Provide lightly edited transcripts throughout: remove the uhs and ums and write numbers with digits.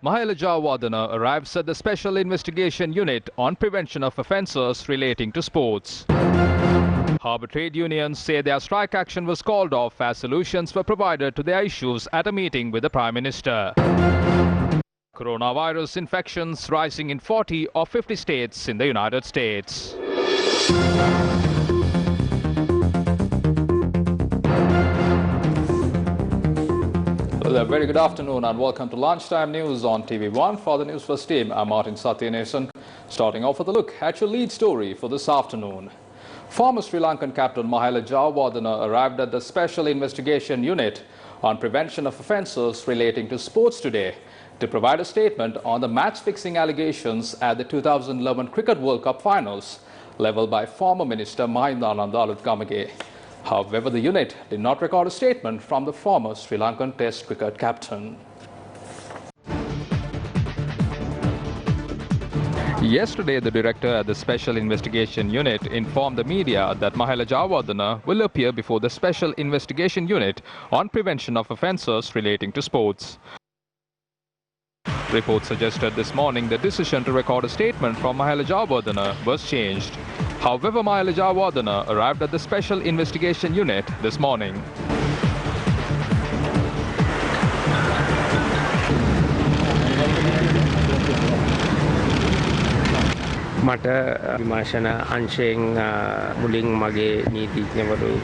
Mahela Jayawardena arrives at the Special Investigation Unit on Prevention of Offences relating to sports. Harbour trade unions say their strike action was called off as solutions were provided to their issues at a meeting with the Prime Minister. Coronavirus infections rising in 40 or 50 states in the United States. Hello there, very good afternoon and welcome to Lunchtime News on TV1. For the Newsfirst team, I'm Martin Satyanesan. Starting off with a look at your lead story for this afternoon. Former Sri Lankan captain Mahela Jayawardena arrived at the Special Investigation Unit on Prevention of Offences relating to sports today to provide a statement on the match-fixing allegations at the 2011 Cricket World Cup finals levelled by former Minister Mahindananda Aluthgamage. However, the unit did not record a statement from the former Sri Lankan Test cricket captain. Yesterday, the director at the Special Investigation Unit informed the media that Mahela Jayawardena will appear before the Special Investigation Unit on Prevention of Offences relating to sports. Reports suggested this morning the decision to record a statement from Mahela Jayawardena was changed. However, Mahela Jayawardena arrived at the Special Investigation Unit this morning. මට විමර්ශන අංශයෙන් මුලින් මගේ නීතිඥවරු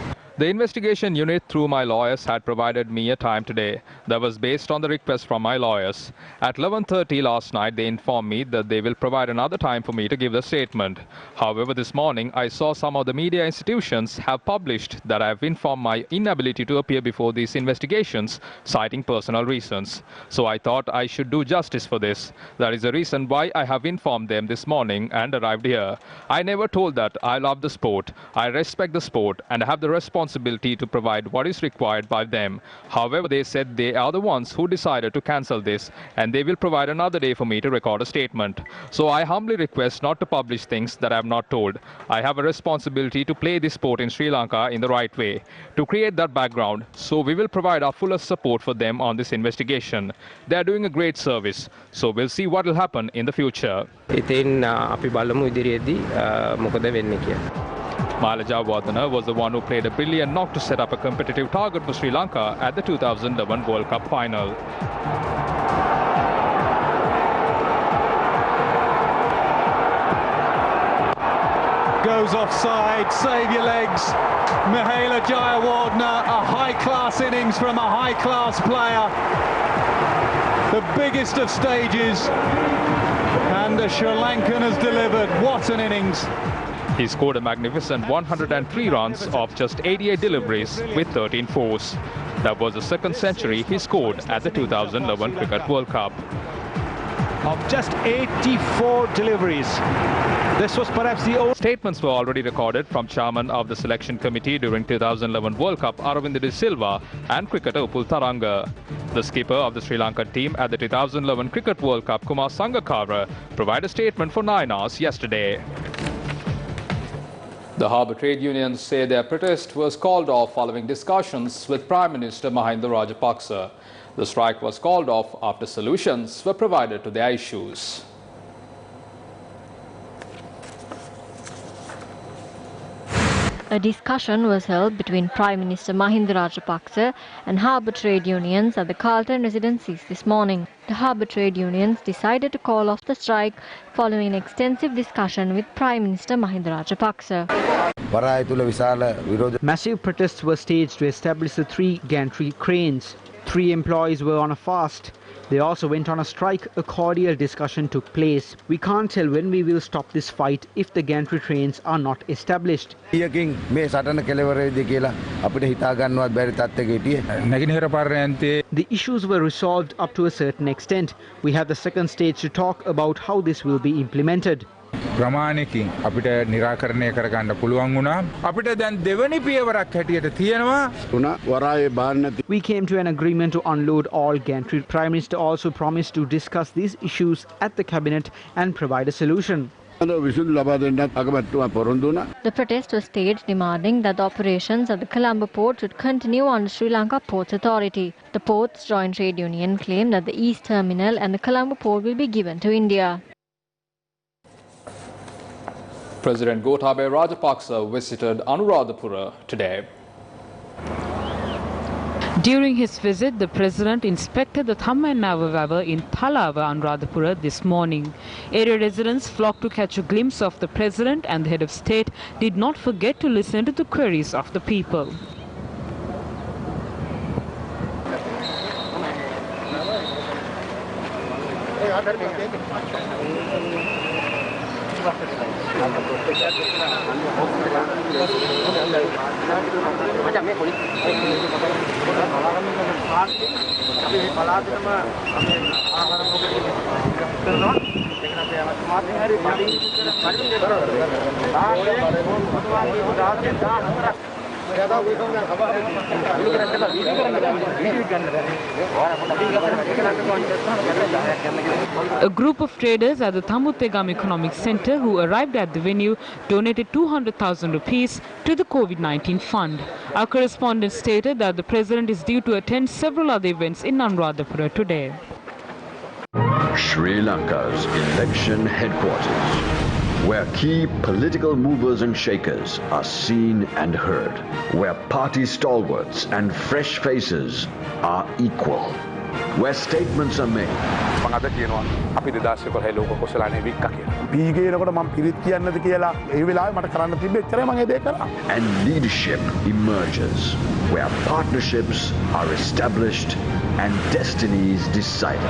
The investigation unit, through my lawyers, had provided me a time today. That was based on the request from my lawyers. At 11:30 last night, they informed me that they will provide another time for me to give the statement. However, this morning, I saw some of the media institutions have published that I have informed my inability to appear before these investigations, citing personal reasons. So I thought I should do justice for this. That is the reason why I have informed them this morning and arrived here. I never told that I love the sport. I respect the sport and have the responsibility to provide what is required by them. However, they said they are the ones who decided to cancel this and they will provide another day for me to record a statement. So I humbly request not to publish things that I have not told. I have a responsibility to play this sport in Sri Lanka in the right way, to create that background. So we will provide our fullest support for them on this investigation. They are doing a great service. So we'll see what will happen in the future. ඉතින් අපි බලමු ඉදිරියේදී මොකද වෙන්නේ කියලා. Mahela Jayawardena was the one who played a brilliant knock to set up a competitive target for Sri Lanka at the 2011 World Cup final. Goes offside, save your legs. Mahela Jayawardena, a high-class innings from a high-class player. The biggest of stages, and the Sri Lankan has delivered. What an innings. He scored a magnificent 103 runs off just 88 deliveries with 13 fours. That was the second century he scored at the 2011 Cricket World Cup. Of just 84 deliveries. This was perhaps the old... Statements were already recorded from chairman of the selection committee during 2011 World Cup Aravinda de Silva and cricketer Upul Taranga. The skipper of the Sri Lankan team at the 2011 Cricket World Cup, Kumar Sangakkara, provided a statement for 9 hours yesterday. The harbour trade unions say their protest was called off following discussions with Prime Minister Mahinda Rajapaksa. The strike was called off after solutions were provided to their issues. A discussion was held between Prime Minister Mahinda Rajapaksa and harbour trade unions at the Carlton residencies this morning. The harbour trade unions decided to call off the strike following an extensive discussion with Prime Minister Mahinda Rajapaksa. Massive protests were staged to establish the 3 gantry cranes. 3 employees were on a fast. They also went on a strike. A cordial discussion took place. We can't tell when we will stop this fight if the gantry trains are not established. The issues were resolved up to a certain extent. We have the second stage to talk about how this will be implemented. ප්‍රමාණයකින් අපිට निराකරණය කරගන්න පුළුවන් වුණා. අපිට දැන් දෙවනි පියවරක් හැටියට තියෙනවා. We came to an agreement to unload all gantry. Prime Minister also promised to discuss these issues at the cabinet and provide a solution. The protest was staged demanding that the operations at the Colombo port should continue under Sri Lanka Ports Authority. The port's joint trade union claimed that the East Terminal and the Colombo port will be given to India. President Gotabaya Rajapaksa visited Anuradhapura today. During his visit, the president inspected the Thammayanawa Vawa in Thalava, Anuradhapura this morning. Area residents flocked to catch a glimpse of the president, and the head of state did not forget to listen to the queries of the people. A group of traders at the Thamuttegam Economic Center who arrived at the venue donated 200,000 rupees to the COVID-19 fund. Our correspondent stated that the president is due to attend several other events in Anuradhapura today. Sri Lanka's election headquarters, where key political movers and shakers are seen and heard, where party stalwarts and fresh faces are equal, where statements are made. And leadership emerges, where partnerships are established and destinies decided.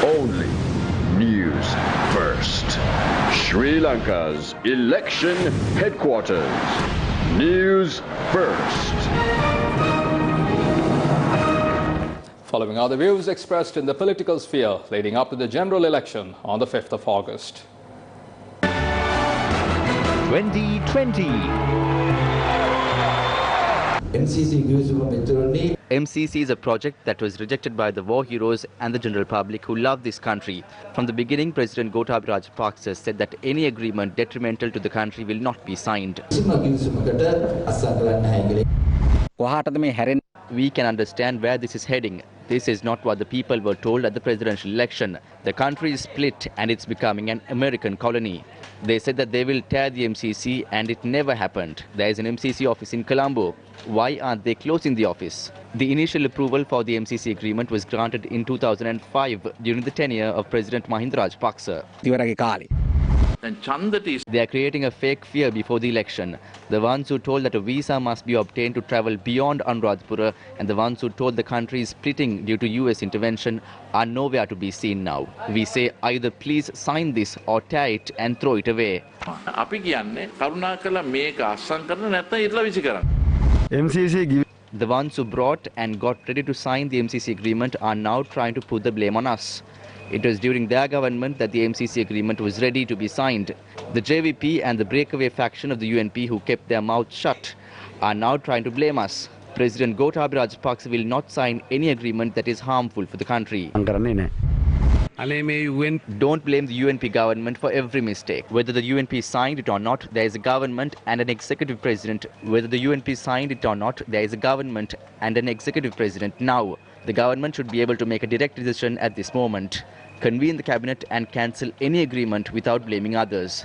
Only News First. Sri Lanka's election headquarters. News First. Following are the views expressed in the political sphere leading up to the general election on the 5th of August. 2020. MCC is a project that was rejected by the war heroes and the general public who love this country. From the beginning, President Gotabaya Rajapaksa said that any agreement detrimental to the country will not be signed. We can understand where this is heading. This is not what the people were told at the presidential election. The country is split and it's becoming an American colony. They said that they will tear the MCC and it never happened. There is an MCC office in Colombo. Why aren't they closing the office? The initial approval for the MCC agreement was granted in 2005 during the tenure of President Mahinda Rajapaksa. They are creating a fake fear before the election. The ones who told that a visa must be obtained to travel beyond Anuradhapura and the ones who told the country is splitting due to US intervention are nowhere to be seen now. We say either please sign this or tear it and throw it away. The ones who brought and got ready to sign the MCC agreement are now trying to put the blame on us. It was during their government that the MCC agreement was ready to be signed. The JVP and the breakaway faction of the UNP who kept their mouths shut are now trying to blame us. President Gotabaya Rajapaksa will not sign any agreement that is harmful for the country. Don't blame the UNP government for every mistake. Whether the UNP signed it or not, there is a government and an executive president. Whether the UNP signed it or not, there is a government and an executive president now. The government should be able to make a direct decision at this moment. Convene the cabinet and cancel any agreement without blaming others.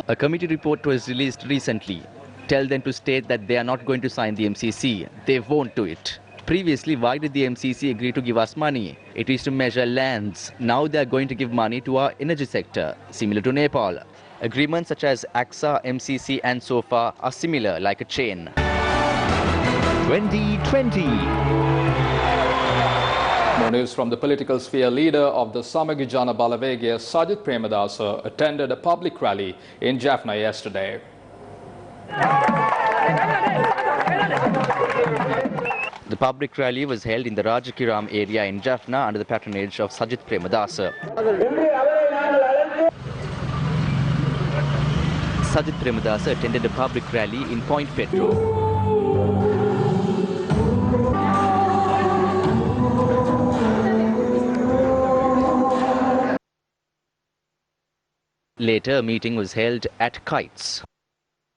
A committee report was released recently. Tell them to state that they are not going to sign the MCC. They won't do it. Previously, why did the MCC agree to give us money? It is to measure lands. Now they are going to give money to our energy sector, similar to Nepal. Agreements such as AXA, MCC and SOFA are similar, like a chain. 2020. More news from the political sphere. Leader of the Samagijana Balavegya, Sajith Premadasa, attended a public rally in Jaffna yesterday. The public rally was held in the Rajakiram area in Jaffna under the patronage of Sajith Premadasa. Sajith Premadasa attended a public rally in Point Petro. Later, a meeting was held at Kites.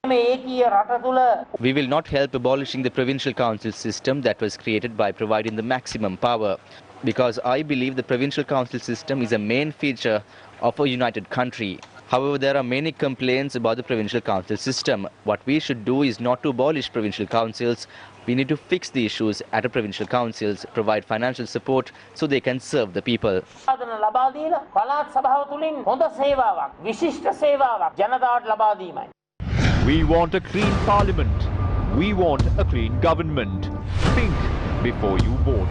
We will not help abolishing the provincial council system that was created by providing the maximum power, because I believe the provincial council system is a main feature of a united country. However, there are many complaints about the provincial council system. What we should do is not to abolish provincial councils. We need to fix the issues at the provincial councils, provide financial support so they can serve the people. We want a clean parliament. We want a clean government. Think before you vote.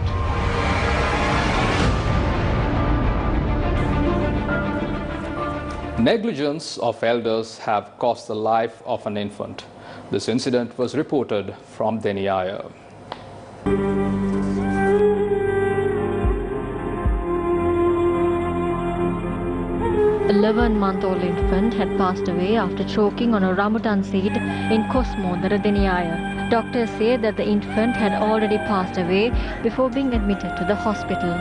Negligence of elders have cost the life of an infant. This incident was reported from Deniaya. 11-month-old infant had passed away after choking on a rambutan seed in Kosmondara, Deniaya. Doctors say that the infant had already passed away before being admitted to the hospital.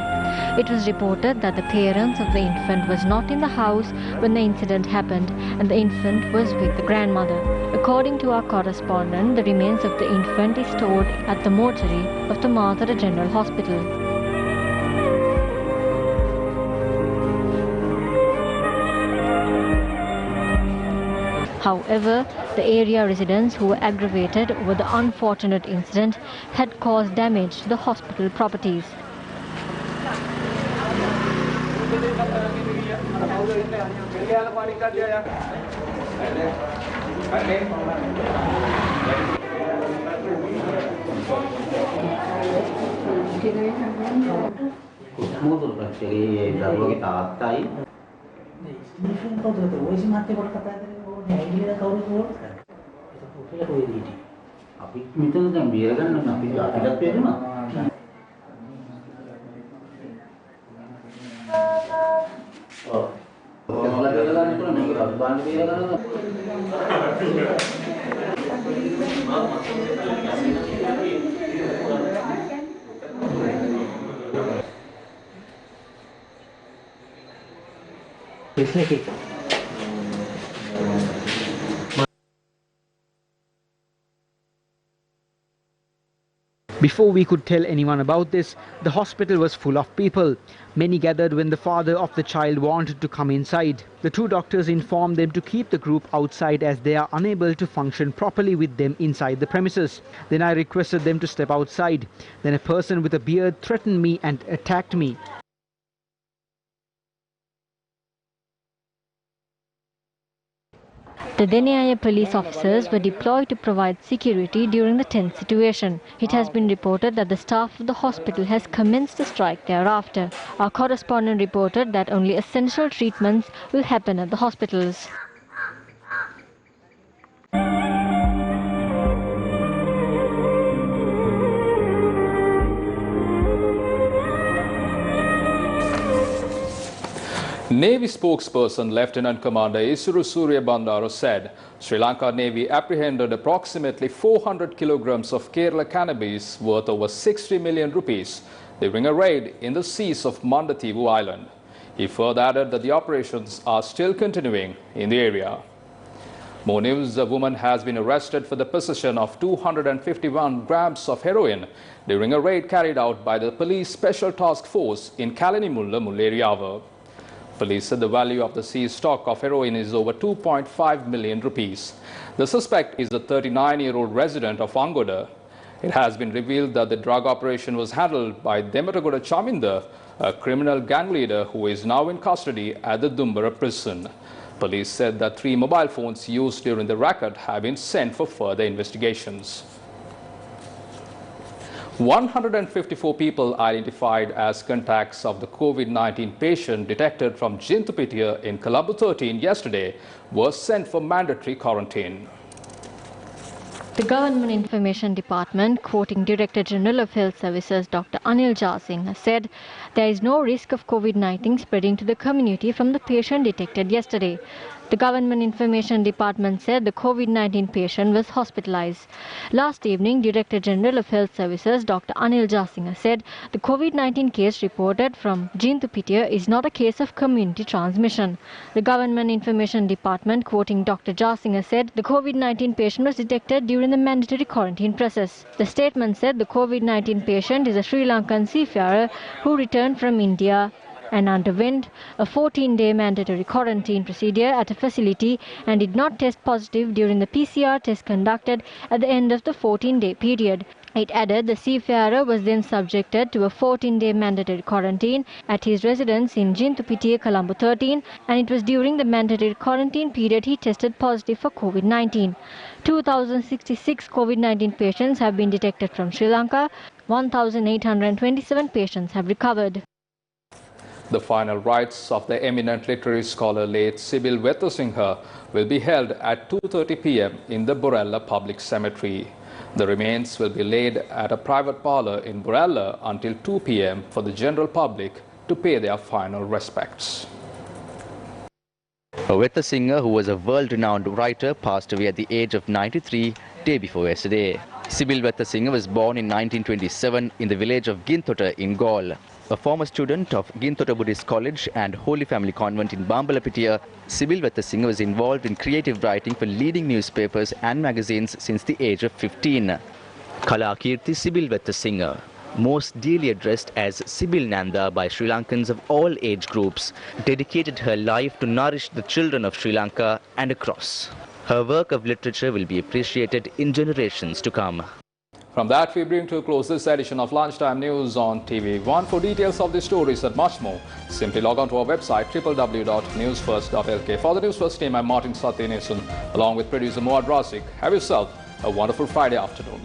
It was reported that the parents of the infant was not in the house when the incident happened and the infant was with the grandmother. According to our correspondent, the remains of the infant is stored at the mortuary of the Mathura General Hospital. However, the area residents who were aggravated over the unfortunate incident had caused damage to the hospital properties. Before we could tell anyone about this, the hospital was full of people. Many gathered when the father of the child wanted to come inside. The two doctors informed them to keep the group outside as they are unable to function properly with them inside the premises. Then I requested them to step outside. Then a person with a beard threatened me and attacked me. The Deniaya police officers were deployed to provide security during the tense situation. It has been reported that the staff of the hospital has commenced a strike thereafter. Our correspondent reported that only essential treatments will happen at the hospitals. Navy spokesperson Lieutenant Commander Isuru Surya Bandaro said Sri Lanka Navy apprehended approximately 400 kilograms of Kerala cannabis worth over 60 million rupees during a raid in the seas of Mandativu Island. He further added that the operations are still continuing in the area. More news: a woman has been arrested for the possession of 251 grams of heroin during a raid carried out by the police special task force in Kalanimulla, Mulleriyawa. Police said the value of the seized stock of heroin is over 2.5 million rupees. The suspect is a 39-year-old resident of Angoda. It has been revealed that the drug operation was handled by Dematagoda Chaminda, a criminal gang leader who is now in custody at the Dumbara prison. Police said that 3 mobile phones used during the racket have been sent for further investigations. 154 people identified as contacts of the COVID-19 patient detected from Jintupitia in Colombo 13 yesterday were sent for mandatory quarantine. The Government Information Department, quoting Director General of Health Services Dr. Anil Jasingh, said there is no risk of COVID-19 spreading to the community from the patient detected yesterday. The Government Information Department said the COVID-19 patient was hospitalized. Last evening, Director General of Health Services Dr. Anil Jasingh said the COVID-19 case reported from Jintupitia is not a case of community transmission. The Government Information Department, quoting Dr. Jasingh, said the COVID-19 patient was detected during the mandatory quarantine process. The statement said the COVID-19 patient is a Sri Lankan seafarer who returned from India and underwent a 14-day mandatory quarantine procedure at a facility and did not test positive during the PCR test conducted at the end of the 14-day period. It added the seafarer was then subjected to a 14-day mandatory quarantine at his residence in Jintupitia, Colombo 13, and it was during the mandatory quarantine period he tested positive for COVID-19. 2,066 COVID-19 patients have been detected from Sri Lanka. 1,827 patients have recovered. The final rites of the eminent literary scholar late Sibyl Vetasinghe will be held at 2:30 p.m. in the Borella Public Cemetery. The remains will be laid at a private parlour in Borella until 2 p.m. for the general public to pay their final respects. Vetasinghe, who was a world-renowned writer, passed away at the age of 93 day before yesterday. Sibyl Vetasinghe was born in 1927 in the village of Gintota in Gaul. A former student of Gintota Buddhist College and Holy Family Convent in Bambalapitiya, Sibyl Vetasinghe was involved in creative writing for leading newspapers and magazines since the age of 15. Kalakirti Sibyl Vetasinghe, most dearly addressed as Sibyl Nanda by Sri Lankans of all age groups, dedicated her life to nourish the children of Sri Lanka and across. Her work of literature will be appreciated in generations to come. From that, we bring to a close this edition of Lunchtime News on TV1. For details of the stories and much more, simply log on to our website www.newsfirst.lk. For the Newsfirst team, I'm Martin Satyanesan, along with producer Moad Rasik. Have yourself a wonderful Friday afternoon.